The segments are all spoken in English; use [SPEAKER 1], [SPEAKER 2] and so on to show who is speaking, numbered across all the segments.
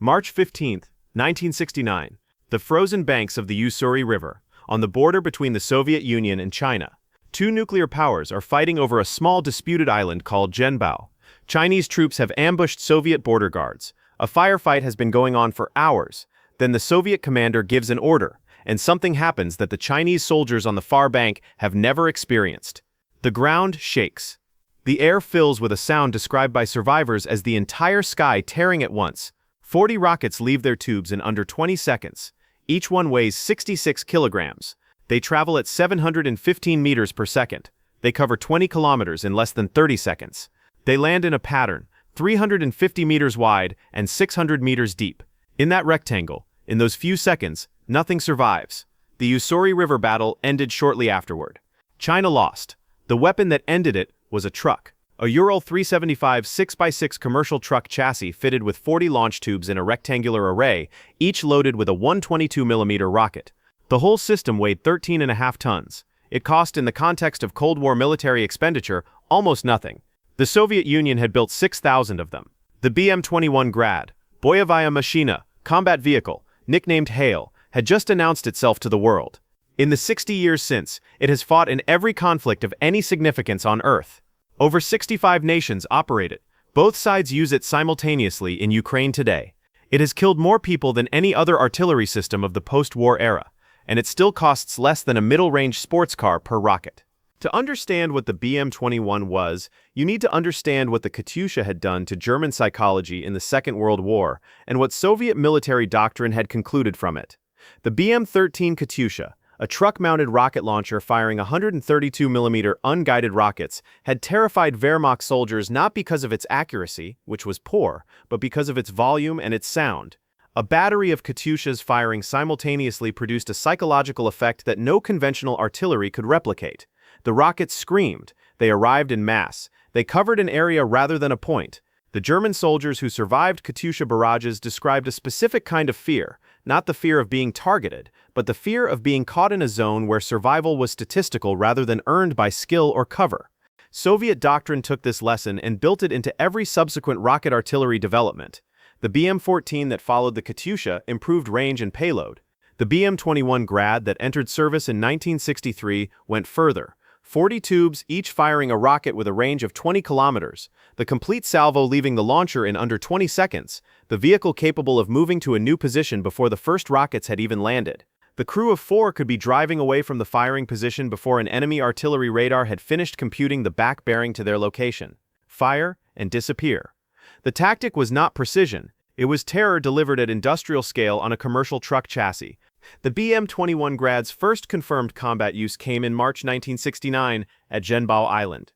[SPEAKER 1] March 15, 1969. The frozen banks of the Ussuri River, on the border between the Soviet Union and China. Two nuclear powers are fighting over a small disputed island called Zhenbao. Chinese troops have ambushed Soviet border guards. A firefight has been going on for hours. Then the Soviet commander gives an order, and something happens that the Chinese soldiers on the far bank have never experienced. The ground shakes. The air fills with a sound described by survivors as the entire sky tearing at once. 40 rockets leave their tubes in under 20 seconds. Each one weighs 66 kilograms. They travel at 715 meters per second. They cover 20 kilometers in less than 30 seconds. They land in a pattern, 350 meters wide and 600 meters deep. In that rectangle, in those few seconds, nothing survives. The Ussuri River battle ended shortly afterward. China lost. The weapon that ended it was a truck. A Ural 375 6x6 commercial truck chassis fitted with 40 launch tubes in a rectangular array, each loaded with a 122mm rocket. The whole system weighed 13.5 tons. It cost, in the context of Cold War military expenditure, almost nothing. The Soviet Union had built 6,000 of them. The BM-21 Grad, Boyevaya Machina, combat vehicle, nicknamed Hail, had just announced itself to the world. In the 60 years since, it has fought in every conflict of any significance on Earth. Over 65 nations operate it. Both sides use it simultaneously in Ukraine today. It has killed more people than any other artillery system of the post-war era, and it still costs less than a middle-range sports car per rocket. To understand what the BM-21 was, you need to understand what the Katyusha had done to German psychology in the Second World War, and what Soviet military doctrine had concluded from it. The BM-13 Katyusha, a truck-mounted rocket launcher firing 132mm unguided rockets, had terrified Wehrmacht soldiers not because of its accuracy, which was poor, but because of its volume and its sound. A battery of Katyushas firing simultaneously produced a psychological effect that no conventional artillery could replicate. The rockets screamed. They arrived in mass. They covered an area rather than a point. The German soldiers who survived Katyusha barrages described a specific kind of fear, not the fear of being targeted, but the fear of being caught in a zone where survival was statistical rather than earned by skill or cover. Soviet doctrine took this lesson and built it into every subsequent rocket artillery development. The BM-14 that followed the Katyusha improved range and payload. The BM-21 Grad that entered service in 1963 went further. 40 tubes, each firing a rocket with a range of 20 kilometers, the complete salvo leaving the launcher in under 20 seconds, the vehicle capable of moving to a new position before the first rockets had even landed. The crew of 4 could be driving away from the firing position before an enemy artillery radar had finished computing the back bearing to their location. Fire and disappear. The tactic was not precision, it was terror delivered at industrial scale on a commercial truck chassis. The BM-21 Grad's first confirmed combat use came in March 1969 at Zhenbao Island.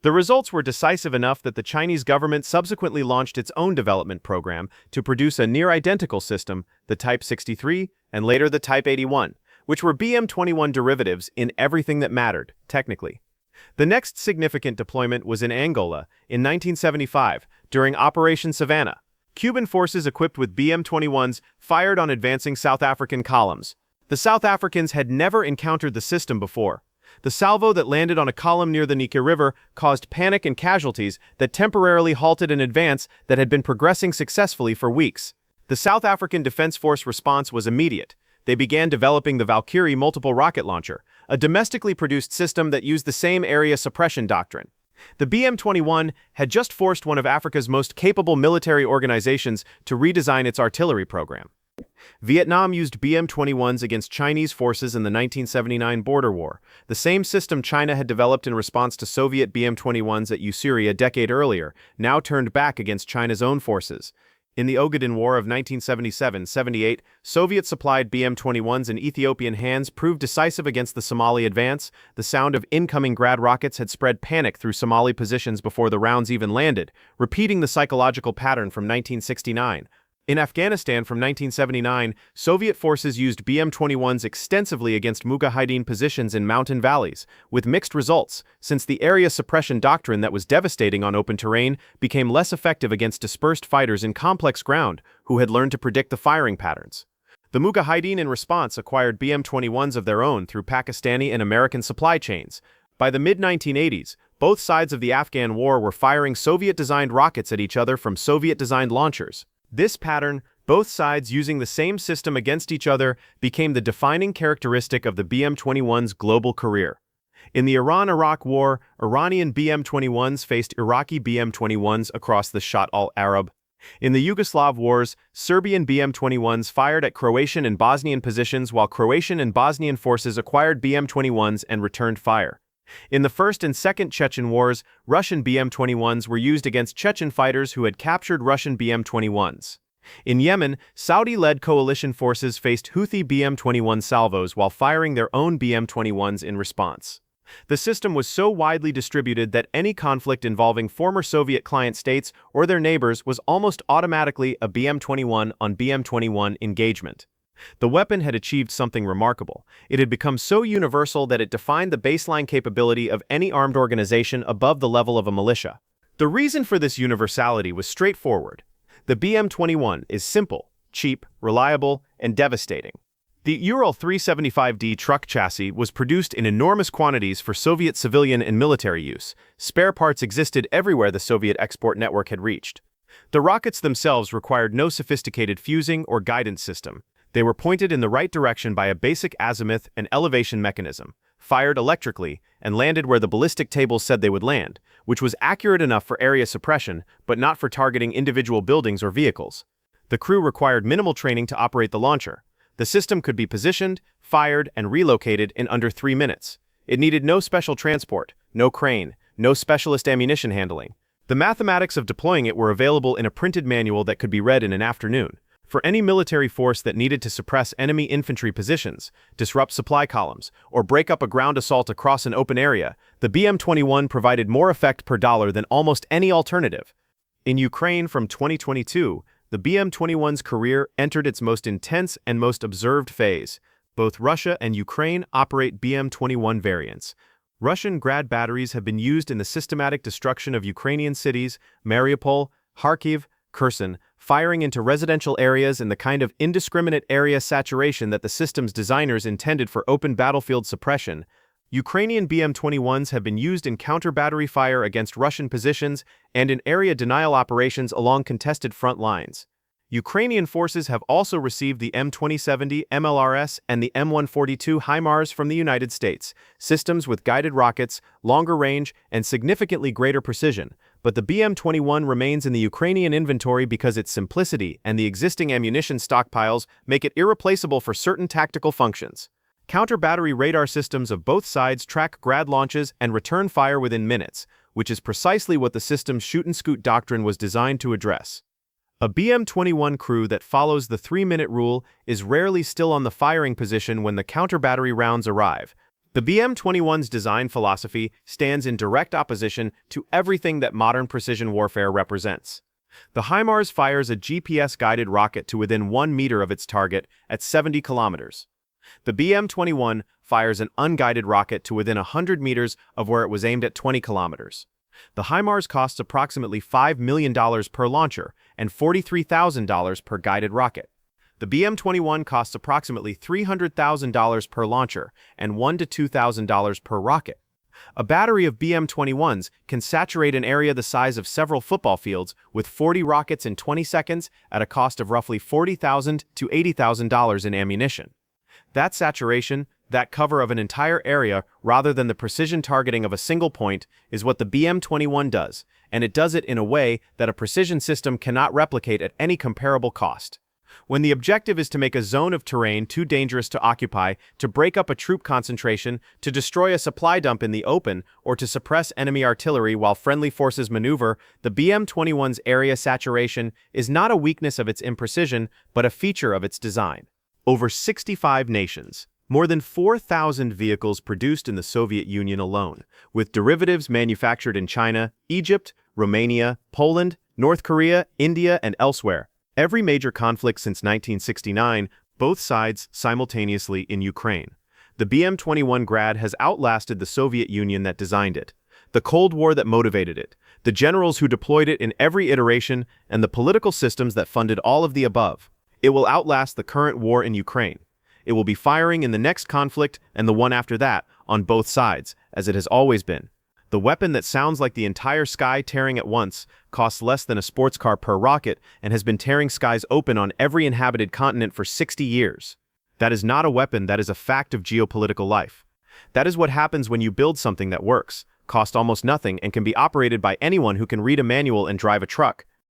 [SPEAKER 1] The results were decisive enough that the Chinese government subsequently launched its own development program to produce a near-identical system, the Type 63, and later the Type 81, which were BM-21 derivatives in everything that mattered, technically. The next significant deployment was in Angola in 1975 during Operation Savannah. Cuban forces equipped with BM-21s fired on advancing South African columns. The South Africans had never encountered the system before. The salvo that landed on a column near the Niger River caused panic and casualties that temporarily halted an advance that had been progressing successfully for weeks. The South African Defense Force response was immediate. They began developing the Valkiri multiple rocket launcher, a domestically produced system that used the same area suppression doctrine. The BM-21 had just forced one of Africa's most capable military organizations to redesign its artillery program. Vietnam used BM-21s against Chinese forces in the 1979 border war. The same system China had developed in response to Soviet BM-21s at Ussuri a decade earlier, now turned back against China's own forces. In the Ogaden War of 1977-78, Soviet-supplied BM-21s in Ethiopian hands proved decisive against the Somali advance. The sound of incoming Grad rockets had spread panic through Somali positions before the rounds even landed, repeating the psychological pattern from 1969. In Afghanistan from 1979, Soviet forces used BM-21s extensively against Mujahideen positions in mountain valleys, with mixed results, since the area suppression doctrine that was devastating on open terrain became less effective against dispersed fighters in complex ground who had learned to predict the firing patterns. The Mujahideen in response acquired BM-21s of their own through Pakistani and American supply chains. By the mid-1980s, both sides of the Afghan war were firing Soviet-designed rockets at each other from Soviet-designed launchers. This pattern, Both sides using the same system against each other became the defining characteristic of the BM-21's global career. In the Iran-Iraq War, Iranian BM-21s faced Iraqi BM-21s across the Shatt al-Arab. In the Yugoslav Wars, Serbian BM-21s fired at Croatian and Bosnian positions while Croatian and Bosnian forces acquired BM-21s and returned fire. In the First and Second Chechen Wars, Russian BM-21s were used against Chechen fighters who had captured Russian BM-21s. In Yemen, Saudi-led coalition forces faced Houthi BM-21 salvos while firing their own BM-21s in response. The system was so widely distributed that any conflict involving former Soviet client states or their neighbors was almost automatically a BM-21 on BM-21 engagement. The weapon had achieved something remarkable. It had become so universal that it defined the baseline capability of any armed organization above the level of a militia. The reason for this universality was straightforward. The BM-21 is simple, cheap, reliable, and devastating. The Ural 375D truck chassis was produced in enormous quantities for Soviet civilian and military use. Spare parts existed everywhere the Soviet export network had reached. The rockets themselves required no sophisticated fusing or guidance system. They were pointed in the right direction by a basic azimuth and elevation mechanism, fired electrically, and landed where the ballistic tables said they would land, which was accurate enough for area suppression, but not for targeting individual buildings or vehicles. The crew required minimal training to operate the launcher. The system could be positioned, fired, and relocated in under 3 minutes. It needed no special transport, no crane, no specialist ammunition handling. The mathematics of deploying it were available in a printed manual that could be read in an afternoon. For any military force that needed to suppress enemy infantry positions, disrupt supply columns, or break up a ground assault across an open area, the BM-21 provided more effect per dollar than almost any alternative. In Ukraine from 2022, the BM-21's career entered its most intense and most observed phase. Both Russia and Ukraine operate BM-21 variants. Russian Grad batteries have been used in the systematic destruction of Ukrainian cities, Mariupol, Kharkiv, Kherson, firing into residential areas in the kind of indiscriminate area saturation that the system's designers intended for open battlefield suppression. Ukrainian BM-21s have been used in counter-battery fire against Russian positions and in area denial operations along contested front lines. Ukrainian forces have also received the M2070 MLRS and the M142 HIMARS from the United States, systems with guided rockets, longer range, and significantly greater precision, but the BM-21 remains in the Ukrainian inventory because its simplicity and the existing ammunition stockpiles make it irreplaceable for certain tactical functions. Counter-battery radar systems of both sides track Grad launches and return fire within minutes, which is precisely what the system's shoot-and-scoot doctrine was designed to address. A BM-21 crew that follows the 3-minute rule is rarely still on the firing position when the counter-battery rounds arrive. The BM-21's design philosophy stands in direct opposition to everything that modern precision warfare represents. The HIMARS fires a GPS-guided rocket to within 1 meter of its target at 70 kilometers. The BM-21 fires an unguided rocket to within 100 meters of where it was aimed at 20 kilometers. The HIMARS costs approximately $5 million per launcher and $43,000 per guided rocket. The BM-21 costs approximately $300,000 per launcher and $1,000 to $2,000 per rocket. A battery of BM-21s can saturate an area the size of several football fields with 40 rockets in 20 seconds at a cost of roughly $40,000 to $80,000 in ammunition. That saturation, that cover of an entire area rather than the precision targeting of a single point, is what the BM-21 does, and it does it in a way that a precision system cannot replicate at any comparable cost. When the objective is to make a zone of terrain too dangerous to occupy, to break up a troop concentration, to destroy a supply dump in the open, or to suppress enemy artillery while friendly forces maneuver, the BM-21's area saturation is not a weakness of its imprecision, but a feature of its design. Over 65 nations, more than 4,000 vehicles produced in the Soviet Union alone, with derivatives manufactured in China, Egypt, Romania, Poland, North Korea, India, and elsewhere. Every major conflict since 1969, both sides simultaneously in Ukraine. The BM-21 Grad has outlasted the Soviet Union that designed it, the Cold War that motivated it, the generals who deployed it in every iteration, and the political systems that funded all of the above. It will outlast the current war in Ukraine. It will be firing in the next conflict and the one after that on both sides, as it has always been. The weapon that sounds like the entire sky tearing at once costs less than a sports car per rocket and has been tearing skies open on every inhabited continent for 60 years. That is not a weapon, that is a fact of geopolitical life. That is what happens when you build something that works, costs almost nothing, and can be operated by anyone who can read a manual and drive a truck.